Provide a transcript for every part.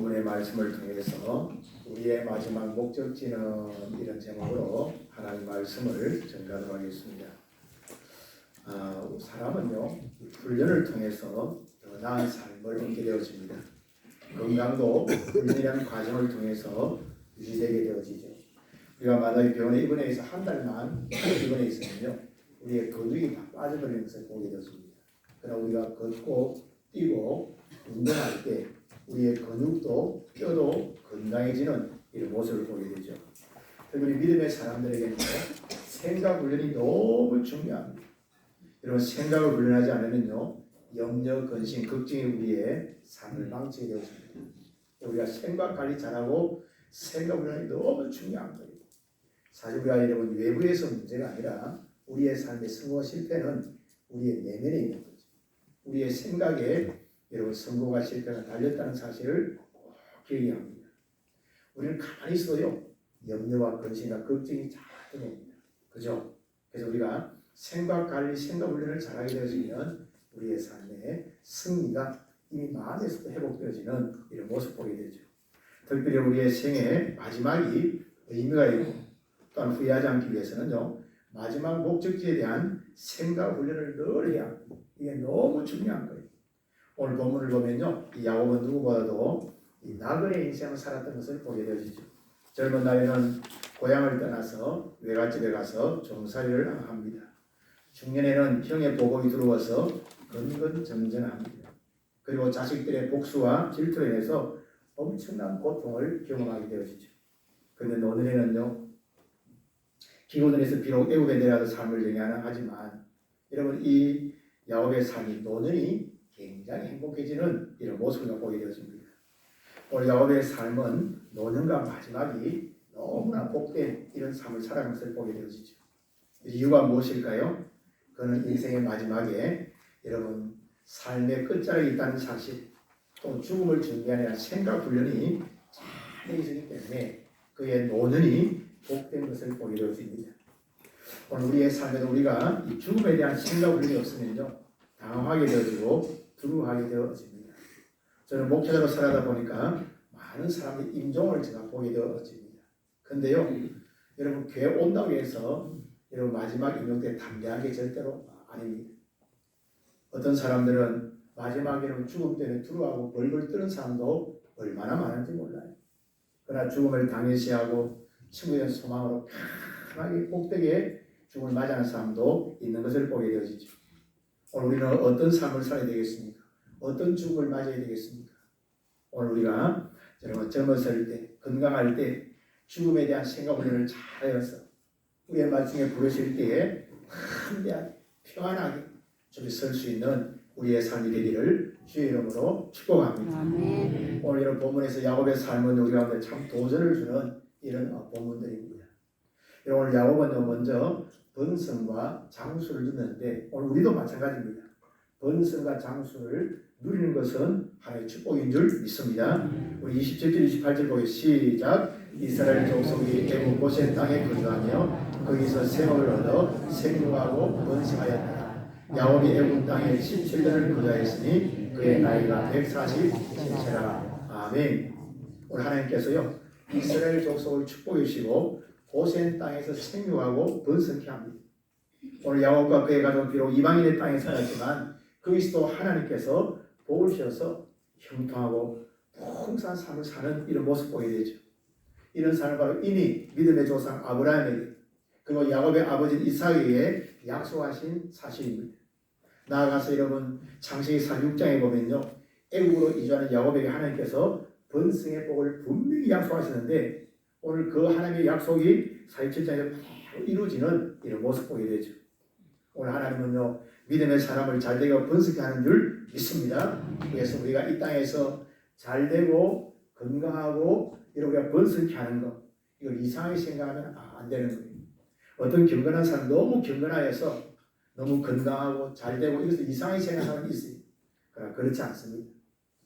본문의 말씀을 통해서 우리의 마지막 목적지는 이런 제목으로 하나님 말씀을 전가하도록 하겠습니다. 사람은요 훈련을 통해서 더 나은 삶을 얻게 되어집니다. 건강도 훈련이라는 과정을 통해서 유지되게 되어지죠. 우리가 만약에 병원에 입원해서 한 달만 입원해 있으면요 우리의 근육이 다 빠져버리는 것을 보게 되어집니다. 그러나 우리가 걷고 뛰고 운동할 때 우리의 근육도 뼈도 건강해지는 이런 모습을 보게 되죠. 특히 믿음의 사람들에게는 생각 훈련이 너무 중요합니다. 이런 생각을 훈련하지 않으면요 염려, 근심, 걱정이 우리의 삶을 망치게 되어집니다. 우리가 생각 관리 잘하고 생각 훈련이 너무 중요한 거예요. 사실 우리가 여러분 외부에서 문제가 아니라 우리의 삶의 성공과 실패는 우리의 내면에 있는 거죠. 우리의 생각에 여러분 성공과 실패가 달렸다는 사실을 꼭 기억해야 합니다. 우리는 가만히 있어도요 염려와 근심과 걱정이 자꾸 옵니다. 그죠? 그래서 우리가 생각 관리, 생각 훈련을 잘하게 되어지면 우리의 삶의 승리가 이미 마음에서도 회복되어지는 이런 모습 보게 되죠. 특별히 우리의 생애 마지막이 의미가 있고 또한 후회하지 않기 위해서는요 마지막 목적지에 대한 생각 훈련을 늘 해야 합니다. 이게 너무 중요한 거예요. 오늘 본문을 보면요 이 야곱은 누구보다도 이 나그네 인생을 살았던 것을 보게 되어지죠. 젊은 나이에는 고향을 떠나서 외갓집에 가서 종살이를 합니다. 중년에는 형의 보복이 들어와서 근근정전합니다. 그리고 자식들의 복수와 질투로 인해서 엄청난 고통을 경험하게 되어지죠. 그런데 노년에는요 기고들에서 비록 애굽에 내려가서 삶을 영위하나 하지만 여러분 이 야곱의 삶이 노년이 굉장히 행복해지는 이런 모습을 보게 되어집니다. 오늘 야곱의 삶은 노년과 마지막이 너무나 복된 이런 삶을 살아가는 것을 보게 되어지죠. 이유가 무엇일까요? 그는 인생의 마지막에 여러분 삶의 끝자락에 있다는 사실 또 죽음을 준비하는 생각 훈련이 잘 되어지기 때문에 그의 노년이 복된 것을 보게 되어집니다. 오늘 우리의 삶에도 우리가 이 죽음에 대한 생각 훈련이 없으면요 당황하게 되어지고 두려워하게 되어집니다. 저는 목회자로 살아다 보니까 많은 사람의 임종을 제가 보게 되어집니다. 그런데요 여러분 교회 온다고 해서 여러분 마지막 임종 때 담대하게 절대로 아닙니다. 어떤 사람들은 마지막에는 죽음 때문에 두려워하고 벌벌 떠는 사람도 얼마나 많은지 몰라요. 그러나 죽음을 당연시하고 친구의 소망으로 편하게 복되게 죽음을 맞이하는 사람도 있는 것을 보게 되어지죠. 오늘 우리는 어떤 삶을 살아야 되겠습니까? 어떤 죽음을 맞이해야 되겠습니까? 오늘 우리가 여러분 젊었을 때 건강할 때 죽음에 대한 생각 훈련을 잘해서 우리의 말씀에 부르실 때에 한대하게 평안하게 저기 설 수 있는 우리의 삶이 되기를 주의 이름으로 축복합니다. 아멘. 오늘 이런 본문에서 야곱의 삶은 우리 가운데 참 도전을 주는 이런 본문들입니다. 오늘 야곱은 먼저 번성과 장수를 듣는데 오늘 우리도 마찬가지입니다. 번성과 장수를 누리는 것은 하나의 축복인 줄 믿습니다. 우리 27절 28절 보기 시작. 이스라엘 족속이 애굽 고센 땅에 거주하며 거기서 생업을 얻어 생육하고 번성하였다. 야곱이 애굽 땅에 17년을 거주하였으니 그의 나이가 147세라. 아멘. 오늘 하나님께서요 이스라엘 족속을 축복해 주시고 고센 땅에서 생육하고 번성케 합니다. 오늘 야곱과 그의 가족은 비록 이방인의 땅에 살았지만 거기서도 하나님께서 복을 주셔서 형통하고 풍성한 삶을 사는 이런 모습 보게 되죠. 이런 삶을 바로 이미 믿음의 조상 아브라함에게 그리고 야곱의 아버지 이삭에게 약속하신 사실입니다. 나아가서 여러분 창세기 46장에 보면요 애국으로 이주하는 야곱에게 하나님께서 번성의 복을 분명히 약속하시는데 오늘 그 하나님의 약속이 47장에 이루어지는 이런 모습 보게 되죠. 오늘 하나님은요 믿음의 사람을 잘되게 번성케 하는 줄 믿습니다. 그래서 우리가 이 땅에서 잘되고 건강하고 이렇게 번성케 하는 것 이걸 이상하게 생각하면 안 되는 거예요. 어떤 경건한 사람 너무 경건하여서 너무 건강하고 잘되고 이것을 이상하게 생각하는 사람이 있어요. 그러나 그렇지 않습니다.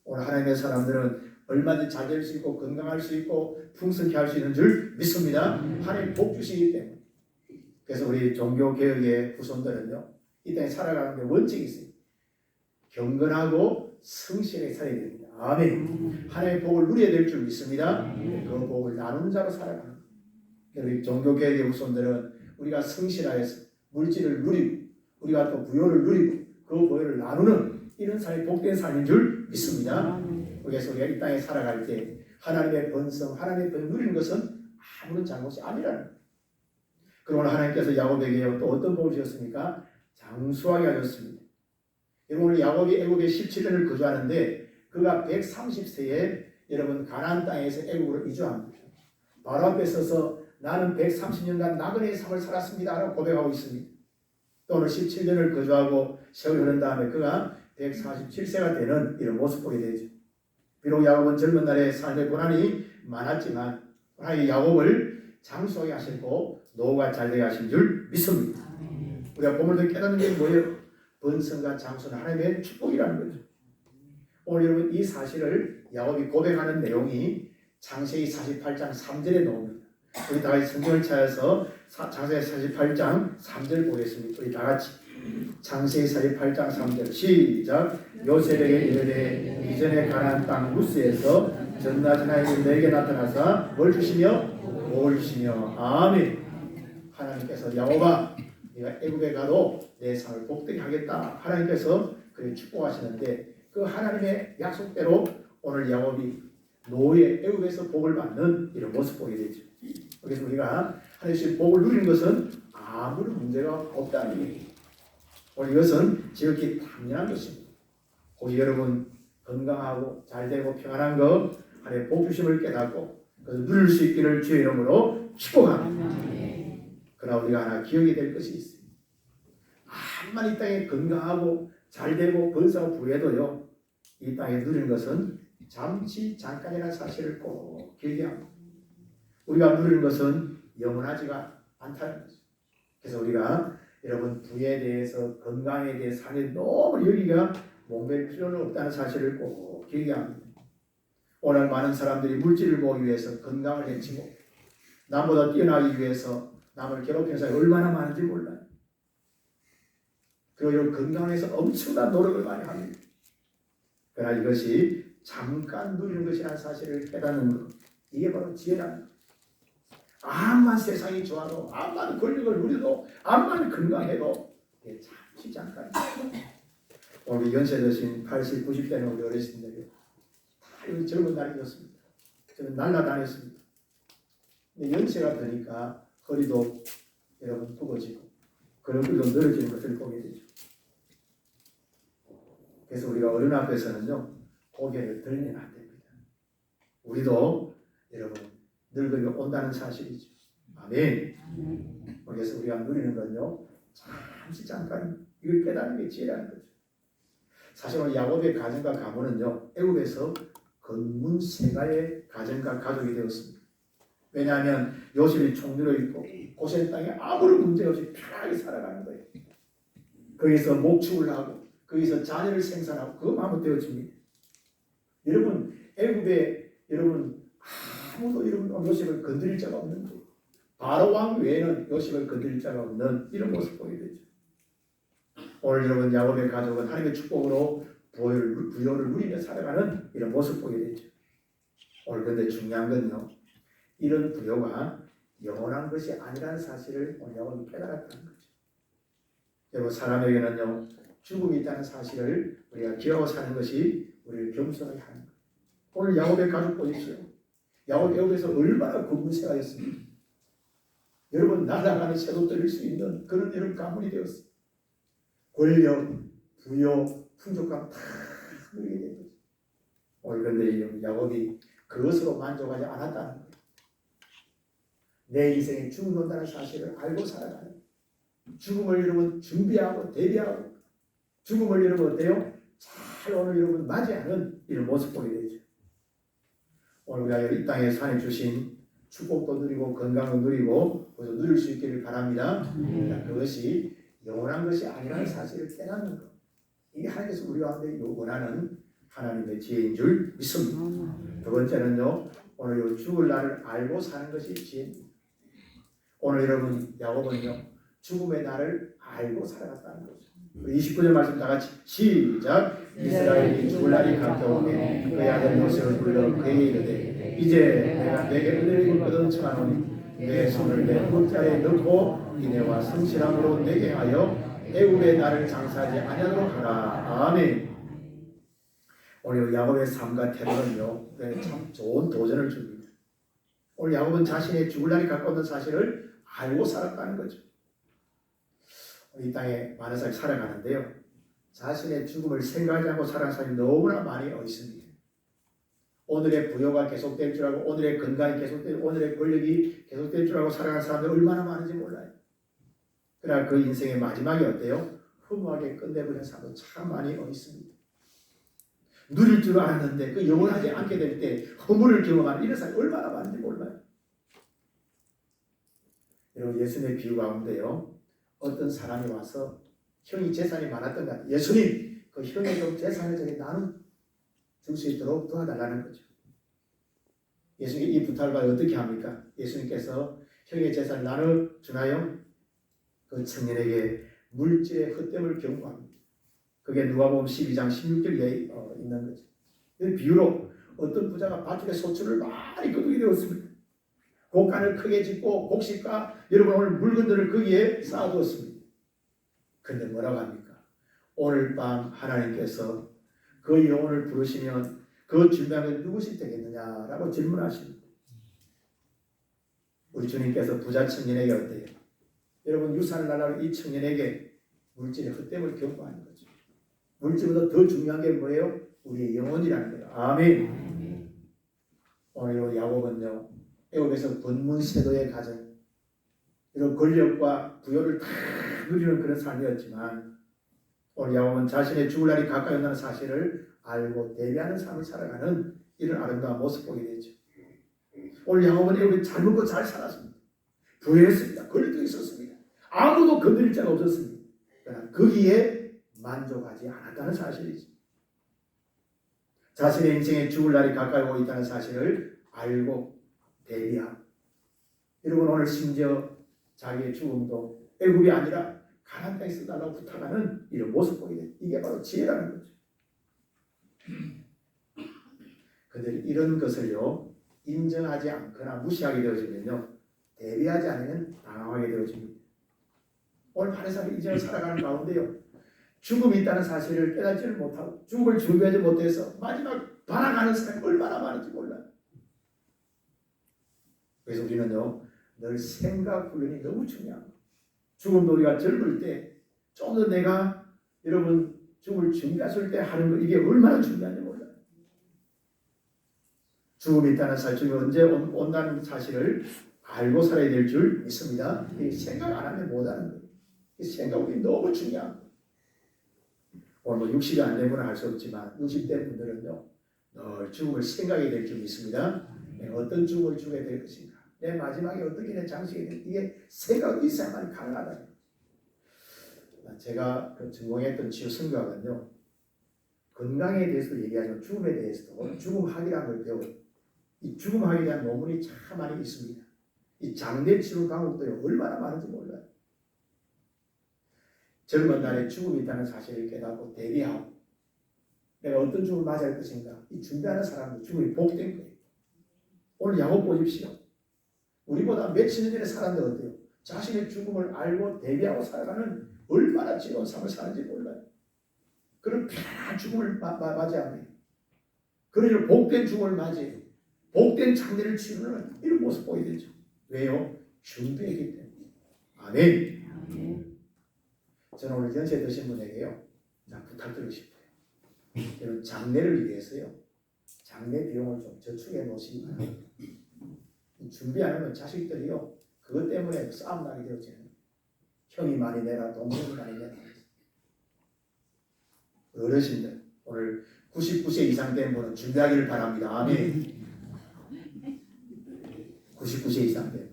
오늘 하나님의 사람들은 얼마든지 잘 될 수 있고 건강할 수 있고 풍성케 할 수 있는 줄 믿습니다. 하나님 복 주시기 때문에. 그래서 우리 종교개혁의 후손들은요 이 땅에 살아가는 데 원칙이 있어요. 경건하고 성실하게 살아야 됩니다. 아멘. 하나님의 복을 누려야 될 줄 믿습니다. 그 복을 나누는 자로 살아가는 우리 종교개혁의 후손들은 우리가 성실하여서 물질을 누리고 우리가 또 부요를 누리고 그 부요를 나누는 이런 삶이 복된 삶인 줄 믿습니다. 그래서 우리가 이 땅에 살아갈 때 하나님의 번성, 하나님의 번성 누리는 것은 아무런 잘못이 아니라는 거예요. 그러나 하나님께서 야곱에게 또 어떤 복을 주셨습니까? 장수하게 하셨습니다. 오늘 야곱이 애굽에 17년을 거주하는데 그가 130세에 여러분 가나안 땅에서 애굽으로 이주합니다. 바로 앞에 서서 나는 130년간 나그네의 삶을 살았습니다 라고 고백하고 있습니다. 또 오늘 17년을 거주하고 세월이 흐른 다음에 그가 147세가 되는 이런 모습 보게 되죠. 비록 야곱은 젊은 날에 삶의 고난이 많았지만 하나님이 야곱을 장수하게 하시고 노후가 잘되게 하신 줄 믿습니다. 우리가 보물도 깨닫는 게 뭐예요? 번성과 장수는 하나님의 축복이라는 거죠. 오늘 여러분 이 사실을 야곱이 고백하는 내용이 창세기 48장 3절에 나옵니다. 우리 다 같이 성경을 찾아서 창세기 48장 3절 보겠습니다. 우리 다 같이 창세기 48장 3절 시작. 요셉에게 이르되 이전에 가나안 땅 루스에서 전낮은 하나님이 내게 나타나사 뭘 주시며 복을 주시며 아멘. 하나님께서 야곱아 네가 애굽에 가도 내 삶을 복되게 하겠다. 하나님께서 그렇게 축복하시는데 그 하나님의 약속대로 오늘 야곱이 노예 애굽에서 복을 받는 이런 모습 보게 되죠. 그래서 우리가 하나님의 복을 누리는 것은 아무런 문제가 없다는 얘기예요. 오늘 이것은 지극히 당연한 것입니다. 혹시 여러분 건강하고 잘되고 평안한 것 하나님의 복 주심을 깨닫고 그것을 누릴 수 있기를 주의 이름으로 축복합니다. 그러나 우리가 하나 기억이 될 것이 있습니다. 암만 이 땅에 건강하고 잘되고 번성하고 부해도요 이 땅에 누리는 것은 잠시 잠깐이라는 사실을 꼭 기억해야 합니다. 우리가 누리는 것은 영원하지가 않다는 거죠. 그래서 우리가 여러분 부에 대해서 건강에 대해서 삶에 너무 여기가 목맬 필요는 없다는 사실을 꼭 기억해야 합니다. 오늘 많은 사람들이 물질을 모으기 위해서 건강을 해치고 남보다 뛰어나기 위해서 남을 괴롭히는 사람이 얼마나 많은지 몰라요. 그리고 이런 건강에서 엄청난 노력을 많이 합니다. 그러나 이것이 잠깐 누리는 것이라는 사실을 깨닫는 것, 이게 바로 지혜라는 것. 암만 세상이 좋아도 암만 권력을 누려도 암만 건강해도 이게 잠시 잠깐. 오늘 연세 드신 80, 90대는 우리 어르신들이 다 여기 젊은 날이었습니다. 저는 날라다녔습니다. 근데 연세가 드니까 허리도 여러분 굽어지고 근육도 늘어지는 것을 보게 되죠. 그래서 우리가 어른 앞에서는요 고개를 들면 안 됩니다. 우리도 여러분 늙음이 온다는 사실이죠. 아멘. 그래서 우리가 누리는 건요 잠시 잠깐 이걸 깨닫는 게 지혜라는 거죠. 사실 오늘 야곱의 가정과 가문은요 애굽에서 건문세가의 가정과 가족이 되었습니다. 왜냐하면 요셉이 총리로 있고 고센 땅에 아무런 문제 없이 편하게 살아가는 거예요. 거기서 목축을 하고 거기서 자녀를 생산하고 그것만 되어집니다. 여러분 애굽에 여러분 아무도 여러분 요셉을 건드릴 자가 없는 거예요. 바로 왕 외에는 요셉을 건드릴 자가 없는 이런 모습 보게 되죠. 오늘 여러분 야곱의 가족은 하나님의 축복으로 부요를 누리며 살아가는 이런 모습 보게 되죠. 오늘 그런데 중요한 건요 이런 부요가 영원한 것이 아니라는 사실을 오늘 야곱이 깨달았다는 거죠. 여러분 사람에게는요 죽음이 있다는 사실을 우리가 기억하고 사는 것이 우리를 겸손하게 하는 거예요. 오늘 야곱의 가족 보십시오. 야곱이 애굽에서 얼마나 건문세가였습니까? 여러분 날아가는 새도 떨릴 수 있는 그런 이런 가문이 되었어요. 권력, 부요, 풍족감 다 누리게 된 거죠. 오늘 그런데 야곱이 그것으로 만족하지 않았다는 거예요. 내 인생에 죽음이 온다는 사실을 알고 살아가는 거예요. 죽음을 여러분 준비하고 대비하고 죽음을 여러분 어때요? 잘 오늘 여러분 맞이하는 이런 모습 보게 되죠. 오늘 우리가 이 땅에 하나님 주신 축복도 누리고 건강도 누리고 그래서 누릴 수 있기를 바랍니다. 그것이 영원한 것이 아니라는 사실을 깨닫는 것. 이게 하나님께서 우리 가운데 원하는 하나님의 지혜인 줄 믿습니다. 두 번째는요. 오늘 죽을 날을 알고 사는 것이 지혜입니다. 오늘 여러분 야곱은요. 죽음의 날을 알고 살아갔다는 거죠. 29절 말씀 다 같이 시작. 이스라엘이 죽을 날이 가까우니 그의 아들 모세를 불러 그에게 이르되 이제 내가 내게 은혜를 거듭청하노니 내 손을 내 붓자에 넣고 이내와 성실함으로 내게 하여 애굽에 나를 장사하지 아니하도록 하라. 아멘. 오늘 야곱의 삶과 태도는요, 참 좋은 도전을 줍니다. 오늘 야곱은 자신의 죽을 날이 가까운 사실을 알고 살았다는 거죠. 이 땅에 많은 사람이 살아가는데요, 자신의 죽음을 생각하지 않고 살아가는 사람이 너무나 많이 있습니다. 오늘의 부여가 계속될 줄 알고, 오늘의 건강이 계속될, 오늘의 권력이 계속될 줄 알고 살아가는 사람들이 얼마나 많은지 몰라요. 그러나 그 인생의 마지막이 어때요? 허무하게 끝내버리는 사람도 참 많이 있습니다. 누릴 줄 알았는데 그 영원하지 않게 될 때 허물을 경험하는 이런 사람이 얼마나 많은지 몰라요. 여러분, 예수님의 비유 가운데요, 어떤 사람이 와서 형이 재산이 많았던 것 같아요. 예수님, 그 형의 좀 재산을 저기 나눠 줄 수 있도록 도와달라는 거죠. 예수님 이 부탁을 어떻게 합니까? 예수님께서 형의 재산을 나눠주나요? 그 청년에게 물질의 헛됨을 경고합니다. 그게 누가복음 12장 16절에 있는 거죠. 이 비유로 어떤 부자가 밭에 소출을 많이 거두게 되었습니다. 곡간을 크게 짓고 곡식과 여러분 오늘 물건들을 거기에 쌓아두었습니다. 그런데 뭐라고 합니까? 오늘 밤 하나님께서 그 영혼을 부르시면 그 준비한 게 누구시 되겠느냐라고 질문하십니다. 우리 주님께서 부자 청년에게 어때요? 여러분 유산을 달라고 이 청년에게 물질의 헛됨을 경고하는 거죠. 물질보다 더 중요한 게 뭐예요? 우리의 영혼이라는 거예요. 아멘. 오늘 야곱은요, 애굽에서 권문세도의 가정, 이런 권력과 부여를 다 누리는 그런 삶이었지만, 오늘 야곱은 자신의 죽을 날이 가까이 온다는 사실을 알고 대비하는 삶을 살아가는 이런 아름다운 모습 보게 되죠. 오늘 야곱은 애굽에 잘 먹고 잘 살았습니다. 부유했습니다. 권력도 있었습니다. 아무도 건드릴 자가 없었습니다. 그러나 거기에 만족하지 않았다는 사실이죠. 자신의 인생에 죽을 날이 가까이 오고 있다는 사실을 알고 대비하고, 여러분 오늘 심지어 자기의 죽음도 애굽이 아니라 가나안 땅에 써달라고 부탁하는 이런 모습 보게 돼요. 이게 바로 지혜라는 거죠. 그런데 이런 것을요, 인정하지 않거나 무시하게 되어지면요, 대비하지 않으면 당황하게 되어집니다. 오늘 많은 사람이 이전을 살아가는 가운데요, 죽음이 있다는 사실을 깨닫지를 못하고 죽음을 준비하지 못해서 마지막 반항하는 사람이 얼마나 많은지 몰라요. 그래서 우리는요, 늘 생각 훈련이 너무 중요합니다. 죽음도 우리가 젊을 때 좀 더 내가 여러분 죽음을 준비했을 때 하는 거, 이게 얼마나 중요한지 몰라요. 죽음이 있다는 사실, 죽음이 언제 온다는 사실을 알고 살아야 될 줄 믿습니다. 생각 안 하면 못하는 거예요. 생각이 너무 중요합니다. 오늘 뭐 60이 안 되고는 할 수 없지만 60대 분들은요, 늘 죽음을 생각해야 될 줄 믿습니다. 내가 어떤 죽음을 죽어야 될 것인가, 내 마지막에 어떻게 내 장식이 될, 이게 생각이 있어야만 가능하다. 제가 전공했던 치유 성교학은요, 건강에 대해서도 얘기하지만 죽음에 대해서도 죽음학이라는 걸 배워요. 이 죽음학에 대한 논문이 참 많이 있습니다. 이 장례 치료 방법도 얼마나 많은지 몰라요. 젊은 날에 죽음이 있다는 사실을 깨닫고 대비하고 내가 어떤 죽음을 맞이할 것인가, 이 준비하는 사람도 죽음이 복된 거예요. 오늘 야곱 보십시오. 우리보다 며칠 전에 살았는데 어때요? 자신의 죽음을 알고 대비하고 살아가는 얼마나 지혜로운 삶을 사는지 몰라요. 그런 편안한 죽음을 맞이하며, 그런 복된 죽음을 맞이해요. 복된 장례를 치르는 이런 모습 보이게 되죠. 왜요? 준비했기 때문에. 아멘. 저는 오늘 연세 드신 분에게요, 부탁드리고 싶어요. 여러분 장례를 위해서요, 장례 비용을 좀 저축해 놓으시기 바랍니다. 준비하는 자식들이요, 그것 때문에 싸움 나게 되어지는, 형이 많이 내라, 동생이 많이 내라. 어르신들 오늘 99세 이상 된 분은 준비하기를 바랍니다. 아멘. 99세 이상 된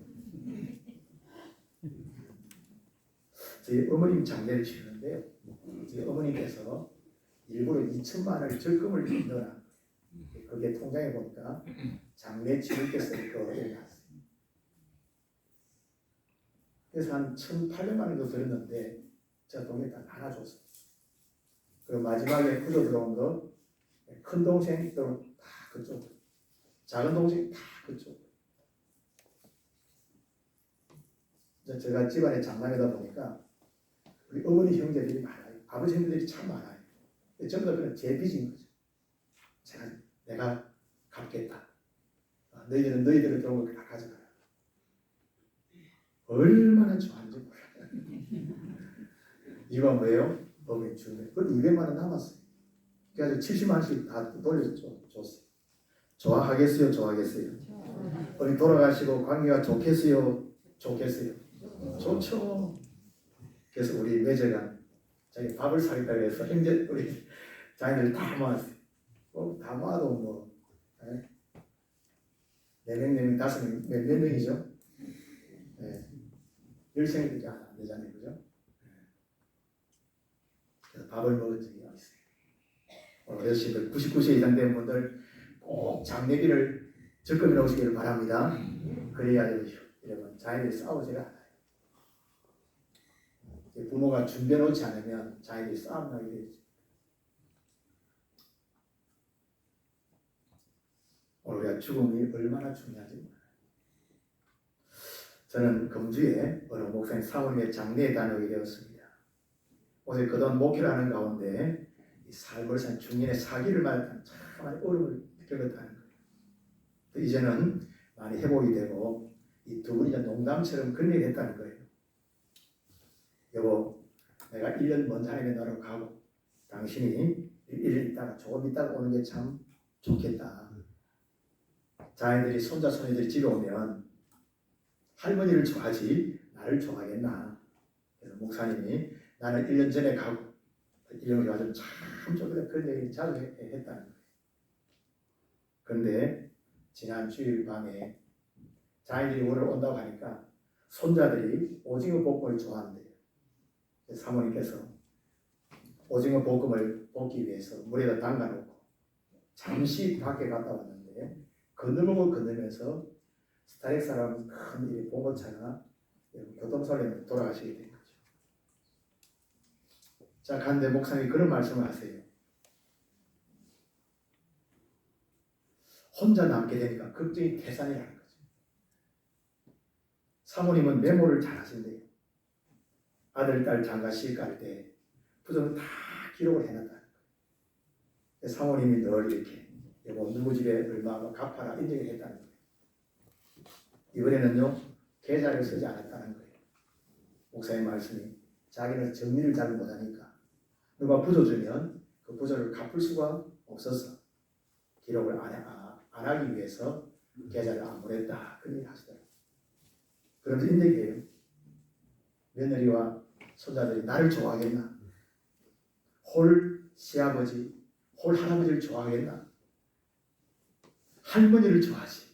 저희 어머님 장례를 치르는데요, 저희 어머님께서 일부러 2천만 원을 적금을 넣어라. 그게 통장에 보니까 장례 치를 때 쓸 거를 났어요. 그래서 한 1,800만 원도 들었는데 제가 돈에 다 나눠줬어요. 그리고 마지막에 구조 들어온 거, 큰 동생도 다 그쪽, 작은 동생 다 그쪽. 제가 집안에 장남이다 보니까 우리 어머니 형제들이 많아요. 아버지 형제들이 참 많아요. 전부 다 그런 제 빚인 거죠. 내가 갚겠다. 너희들은 너희들을 들어온 거 다 가져가라. 얼마나 좋아하는지 몰라요. 이거 뭐예요? 어머니 주네. 그래도 200만 원 남았어요. 그래서 70만 원씩 다 돌려줬어요. 좋아하겠어요? 좋아하겠어요? 어머니 돌아가시고 관계가 좋겠어요? 좋겠어요? 좋죠. 그래서 우리 매제가 자기 밥을 사겠다고 해서 형제 우리 자기들 다 모았어요. 다 모아도 뭐 4명, 5명, 몇 명이죠? 네. 10생밖에 안 되잖아요. 그죠? 그래서 밥을 먹은 적이 있어요. 어르신들 99세 이상 된 분들 꼭 장례비를 적금해 놓으시기를 바랍니다. 그래야 여러분 자녀들이 싸우지가 않아요. 부모가 준비해 놓지 않으면 자녀들이 싸움 나게 되죠. 오늘 우리가 죽음이 얼마나 중요한지 몰라요. 저는 금주에 어느 목사님 사모님의 장례에 다녀오게 되었습니다. 어제 그동안 목회를 하는 가운데 이 삶을 산 중년의 사기를 맞았다는 참 많은 어려움을 겪었다는 거예요. 이제는 많이 회복이 되고 이 두 분이 농담처럼 그런 얘기를 했다는 거예요. 여보, 내가 1년 먼저 하나님의 나라로 가고 당신이 1년 있다가 조금 있다가 오는 게 참 좋겠다. 자녀들이 손자 손녀들이 집에 오면 할머니를 좋아하지 나를 좋아하겠나. 그래서 목사님이 나는 1년 전에 가고 1년을 가지고 참 좋겠다 그런 얘기를 자주 했다는 거예요. 그런데 지난 주일 밤에 자녀들이 오늘 온다고 하니까 손자들이 오징어 볶음을 좋아한대요. 사모님께서 오징어 볶음을 볶기 위해서 물에다 담가놓고 잠시 밖에 갔다 왔는데 건너면 건너면서 스타렉 사람 큰 봉고차가 교통사고로 돌아가시게 된 거죠. 자, 그런데 목사님이 그런 말씀을 하세요. 혼자 남게 되니까 걱정이 태산이라는 거죠. 사모님은 메모를 잘 하신대요. 아들, 딸 장가식 갈 때 부정을 다 기록을 해놨다는 거예요. 사모님이 늘 이렇게 여보 누구 집에 얼마 갚아라 인정을 했다는 거예요. 이번에는요 계좌를 쓰지 않았다는 거예요. 목사님 말씀이 자기는 정리를 잘 못하니까 누가 부져주면 그 부져를 갚을 수가 없어서 기록을 안 하기 위해서 계좌를 안 보냈다 그런 얘기 하시더라고요. 그러면서 이런 얘기예요. 며느리와 손자들이 나를 좋아하겠나? 홀 시아버지, 홀 할아버지를 좋아하겠나? 할머니를 좋아하지.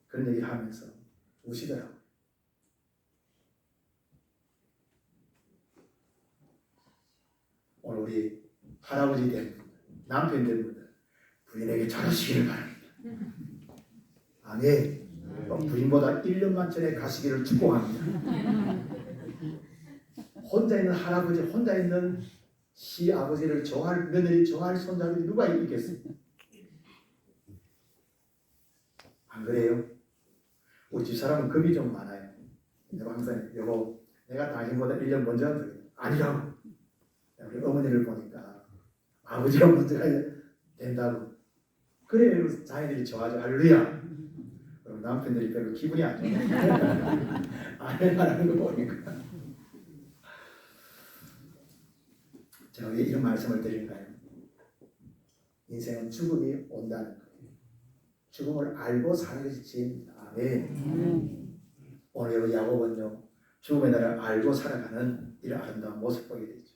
그런 얘기를 하면서 우시더라고요. 오늘 우리 할아버지 된 분들, 남편 된 분들 부인에게 잘하시기를 바랍니다. 아멘. 부인보다 1년만 전에 가시기를 축복합니다. 혼자 있는 할아버지, 혼자 있는 시아버지를 좋아할 며느리, 좋아할 손자들이 누가 있겠습니까? 안 그래요? 우리 집사람은 겁이 좀 많아요. 내가 항상 여보 내가 당신보다 1년 먼저 한다. 아니라고. 우리 어머니를 보니까 아버지가 먼저 가야 된다고. 그래요. 자녀들이 좋아하죠. 할렐루야. 그럼 남편들이 별로 기분이 안 좋아요. 아내라는 거 보니까. 제가 왜 이런 말씀을 드릴까요? 인생은 죽음이 온다는 거예요. 죽음을 알고 사는 것이 지혜입니다. 아멘. 오늘 야곱은요 죽음의 날을 알고 살아가는 이런 아름다운 모습 보게 되죠.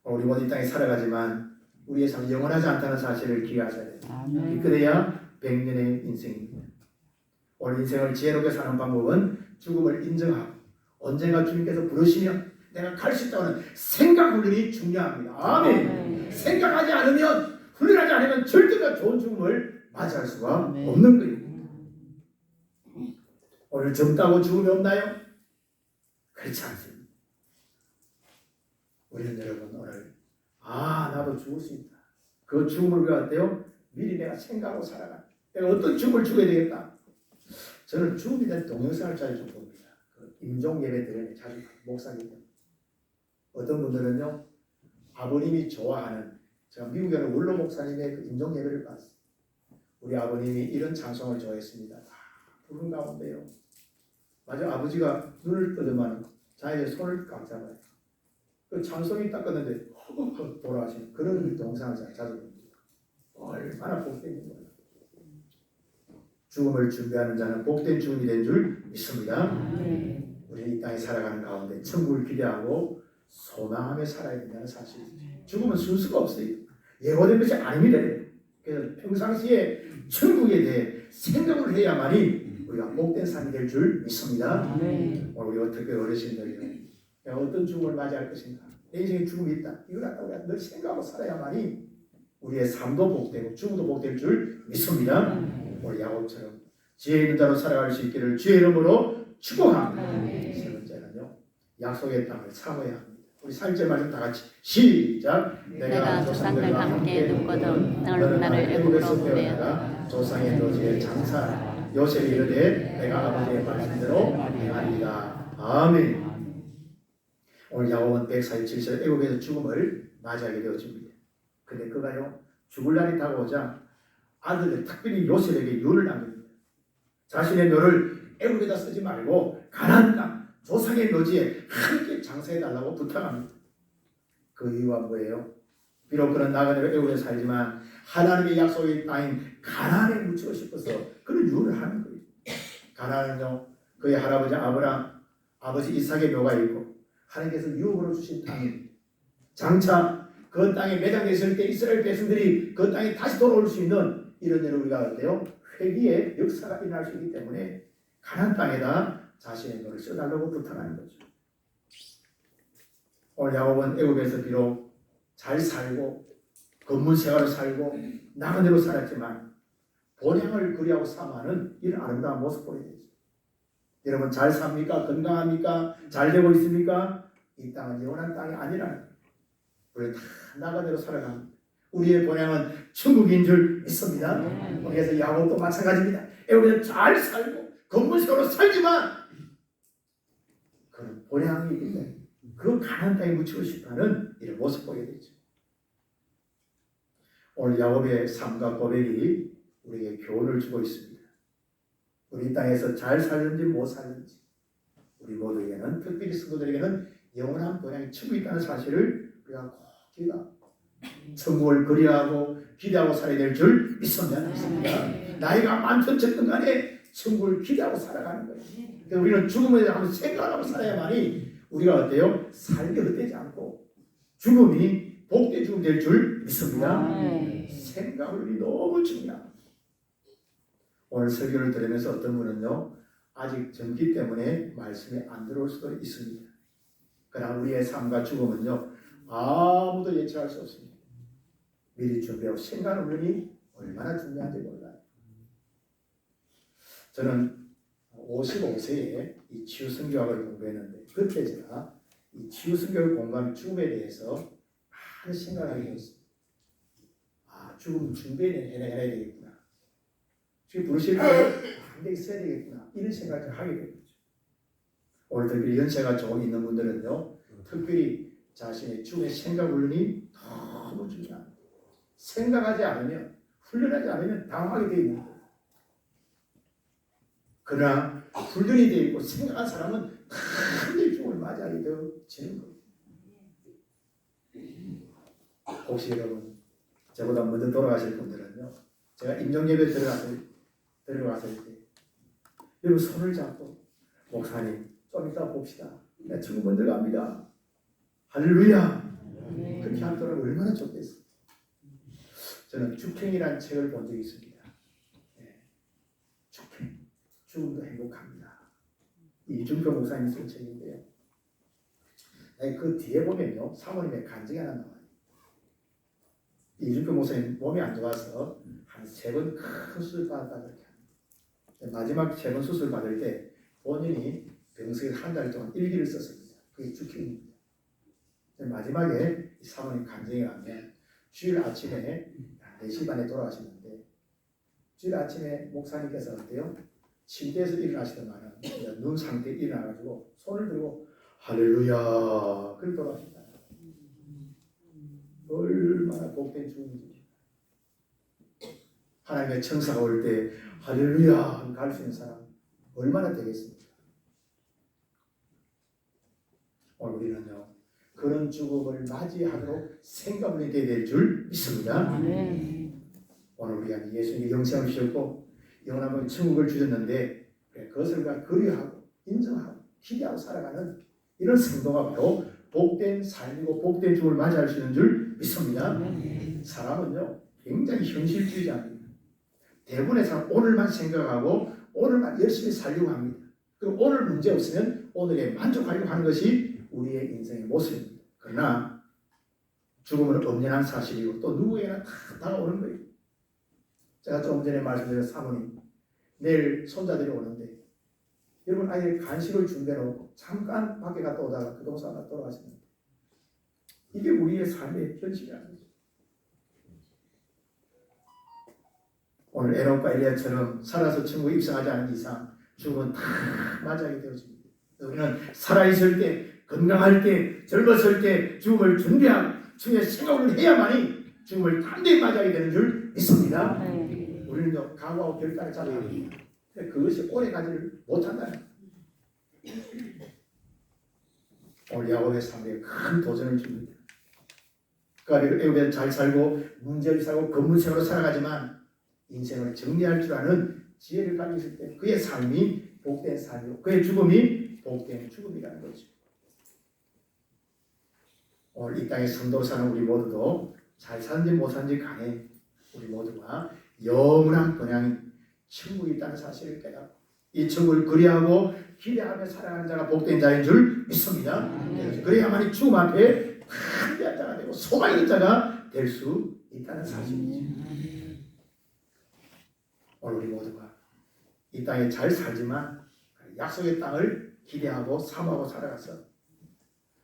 우리 모두 이 땅에 살아가지만 우리의 삶이 영원하지 않다는 사실을 기억하셔야 돼요. 그래야 100년의 인생입니다. 오늘 인생을 지혜롭게 사는 방법은 죽음을 인정하고 언젠가 주님께서 부르시면 내가 갈 수 있다고 하는 생각 훈련이 중요합니다. 아멘. 생각하지 않으면 훈련하지 않으면 절대로 좋은 죽음을 맞이할 수가 없는 거예요. 오늘 젊다고 죽음이 없나요? 그렇지 않습니다. 우리는 여러분 오늘 나도 죽을 수 있다. 그 죽음을 왜 어때요? 미리 내가 생각하고 살아가. 내가 어떤 죽음을 죽어야 되겠다. 저는 죽음에 대한 동영상을 자주 좀 봅니다. 그 임종 예배 드리는 자주 목사님. 어떤 분들은요 아버님이 좋아하는 제가 미국에 있는 원로 목사님의 그 임종 예배를 봤어요. 우리 아버님이 이런 찬송을 좋아했습니다. 다 부른 가운데요. 맞아 아버지가 눈을 뜨더만 자기의 손을 꽉 잡아요. 그 찬송이 딱 껐는데 돌아가시는 그런 동상을 제가 자주 봅니다. 얼마나 복된 거예요. 죽음을 준비하는 자는 복된 죽음이 된 줄 믿습니다. 우리 이 땅에 살아가는 가운데 천국을 기대하고 소망하며 살아야 된다는 사실이죠. 죽음은 순수가 없어요. 예고된 것이 아닙니다. 그래서 평상시에 천국에 대해 생각을 해야만이 우리가 복된 삶이 될 줄 믿습니다. 오늘 우리 어떻게 어르신들이요 어떤 죽음을 맞이할 것인가? 내 인생에 죽음이 있다. 이걸 갖다 우리가 늘 생각하고 살아야만이 우리의 삶도 복되고 죽음도 복될 줄 믿습니다. 우리 야곱처럼 지혜 있는 자로 살아갈 수 있기를 주의 이름으로 축복합니다. 세 번째는요. 약속의 땅을 사모해야 합니다. 우리 3절 말씀 다 같이 시작. 내가 조상들과 함께 눕거든 너는 나를 애굽으로 보내었다. 조상의 노지에 장사 요셉이 이르되 내가 아버지의 말씀대로 행하리이다. 아멘. 오늘 야곱은 147세 애굽에서 죽음을 맞이하게 되어집니다. 근데 그가요 죽을 날이 다가오자 아들들 특별히 요셉에게 유언을 남깁니다. 자신의 묘를 애굽에다 쓰지 말고 가나안 땅 조상의 묘지에 함께 장사해달라고 부탁합니다. 그 이유가 뭐예요? 비록 그는 나그네로 애굽에 살지만 하나님의 약속의 땅인 가나안에 묻히고 싶어서 그런 유언을 하는 거예요. 가나안은요 그의 할아버지 아브라함 아버지 이삭의 묘가 있고 하나님께서 유업으로 주신 땅입니다. 장차 그 땅에 매장되어 있을 때 이스라엘 백성들이 그 땅에 다시 돌아올 수 있는 이런 일을 우리가 어때요? 회개의 역사가 일어날 수 있기 때문에 가나안 땅에다 자신의 묘를 써달라고 부탁하는 거죠. 오늘 야곱은 애굽에서 비록 잘 살고 건문 생활을 살고 나그네로 살았지만 본향을 그리하고 삼아하는 이런 아름다운 모습 보여야 되죠. 여러분 잘 삽니까? 건강합니까? 잘 되고 있습니까? 이 땅은 영원한 땅이 아니라는 거예요. 우리는 다 나그네로 살아갑니다. 우리의 본향은 천국인 줄 믿습니다. 그래서 야곱도 마찬가지입니다. 애굽에서 잘 살고 건문 생활로 살지만 그런 본향이 있는데 그 가나안 땅에 묻히고 싶어하는 이런 모습 보게 되죠. 오늘 야곱의 삶과 고백이 우리에게 교훈을 주고 있습니다. 우리 땅에서 잘 살는지 못 살는지 우리 모두에게는 특별히 성도들에게는 영원한 본향이 천국이 있다는 사실을 우리가 꼭 기다 천국을 그리하고 기대하고 살아야 될 줄 믿습니다. 나이가 많든 적든 간에 천국을 기대하고 살아가는 거예요. 그래서 우리는 죽음에 대한 생각하고 살아야만이 우리가 어때요? 삶이 헛되지 않고 죽음이 복된 죽음이 될 줄 믿습니다. 생각이 너무 중요합니다. 오늘 설교를 들으면서 어떤 분은요 아직 젊기 때문에 말씀이 안 들어올 수도 있습니다. 그러나 우리의 삶과 죽음은요 아무도 예측할 수 없습니다. 미리 준비하고 생각하는 얼마나 중요한지 몰라요. 저는 55세에 이 치유성교학을 공부했는데 그때 제가 이 치유성교학을 공부하는 죽음에 대해서 많은 생각을 하게 되었습니다. 죽음 준비해야 되겠구나. 지금 부르실 때 한대 있어야 되겠구나. 이런 생각을 하게 되는 거죠. 오늘 특별히 연세가 조금 있는 분들은요. 특별히 자신의 죽음의 생각 훈련이 너무 중요합니다. 생각하지 않으면 훈련하지 않으면 당황하게 되어 있는 거예요. 그러나 훈련이 되어 있고 생각한 사람은 큰 죽음을 맞이하게 되어지는 거예요. 혹시 여러분 저보다 먼저 돌아가실 분들은요. 제가 임종예배 들어갔을 때 여러분 손을 잡고 목사님 좀 이따 봅시다. 내 친구 먼저 갑니다. 할렐루야. 그렇게 하더라도 얼마나 좋겠어요. 저는 죽행이라는 책을 본 적이 있습니다. 죽행, 죽음도 행복합니다. 이준표 목사님이 쓴 책인데요. 그 뒤에 보면요. 사모님의 간증이 하나 나와요. 이준표 목사님 몸이 안 좋아서 한 3번 큰 수술 받았다 그렇게 합니다. 마지막 3번 수술 받을 때 본인이 병석에 한 달 동안 일기를 썼습니다. 그게 죽행입니다. 마지막에 이 사모님 감정이 가면 주일 아침에 4시 반에 돌아가시는데 주일 아침에 목사님께서 어때요? 침대에서 일어나시더만은 눈 상태에 일어나가지고 손을 들고 할렐루야 그렇게 돌아가신다. 얼마나 복된 죽음이지. 하나님의 천사가 올 때 할렐루야 갈 수 있는 사람 얼마나 되겠습니까? 오늘 우리는요 그런 죽음을 맞이하도록 생각을 해야 될 줄 믿습니다. 오늘 우리가 예수님의 영생을 주셨고 영원한 천국을 주셨는데 그것을 그리워하고 인정하고 기대하고 살아가는 이런 성도가 바로 복된 삶이고 복된 죽음을 맞이할 수 있는 줄 믿습니다. 사람은요 굉장히 현실주의자입니다. 대부분의 사람 오늘만 생각하고 오늘만 열심히 살려고 합니다. 그리고 오늘 문제 없으면 오늘에 만족하려고 하는 것이 우리의 인생의 모습입니다. 그러나 죽음은 엄연한 사실이고 또 누구에게나 다 다가오는 거예요. 제가 조금 전에 말씀드린 사모님 내일 손자들이 오는데 여러분 아예 간식을 준비해놓고 잠깐 밖에 갔다 오다가 그 동사가 돌아가시는데 이게 우리의 삶의 현실이라는 거죠. 오늘 에녹과 엘리야처럼 살아서 천국에 입성하지 않은 이상 죽음은 다 맞이하게 되어집니다. 우리는 살아있을 때 건강할 때 젊었을 때 죽음을 준비하고 죽음의 생각을 해야만이 죽음을 담대히 맞이하게 되는 줄 믿습니다. 우리는 각오하고 결단을 잘해야 됩니다. 그것이 오래가지를 못한다는 오늘 야곱의 삶에 큰 도전을 줍니다. 그러니까 애굽에 잘 살고 문제를 살고 건물생으로 살아가지만 인생을 정리할 줄 아는 지혜를 가지고 있을 때 그의 삶이 복된 삶이고 그의 죽음이 복된 죽음이라는 거죠. 오늘 이 땅에 성도로 사는 우리 모두도 잘 사는지 못 사는지 간에 우리 모두가 영원한 번향이 천국이 있다는 사실을 깨닫고 이 천국을 그리하고 기대하며 살아가는 자가 복된 자인 줄 믿습니다. 그래야만이 죽음 앞에 큰대한 자가 되고 소망 있는 자가 될 수 있다는 사실이죠. 오늘 우리 모두가 이 땅에 잘 살지만 약속의 땅을 기대하고 사모하고 살아가서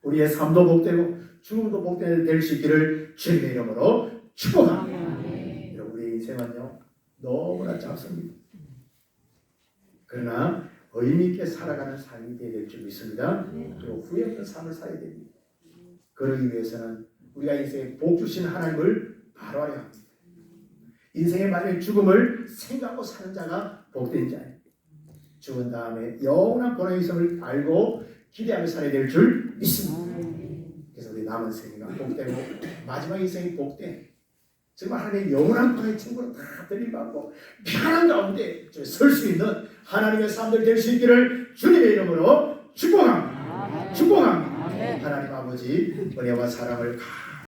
우리의 삶도 복되고 죽음도 복될 수 있기를 주님의 이름으로 축복합니다. 우리의 인생은요 너무나 짧습니다. 그러나 의미 있게 살아가는 삶이 되어야 될 줄 믿습니다. 그리고 후회 없는 삶을 살아야 됩니다. 그러기 위해서는 우리가 인생에 복 주신 하나님을 바라야 합니다. 인생의 마지막 죽음을 생각하고 사는 자가 복된 자예요. 죽은 다음에 영원한 본의 있음을 알고 기대하며 살아야 될 줄 믿습니다. 그래서 우리 남은 생애가 복되고 마지막 인생이 복된 정말 하나님의 영원한 본의 친구로 다 들림받고 편한 가운데 설 수 있는 하나님의 사람들 될 수 있기를 주님의 이름으로 축복합니다. 축복합니다. 하나님 아버지 은혜와 사랑을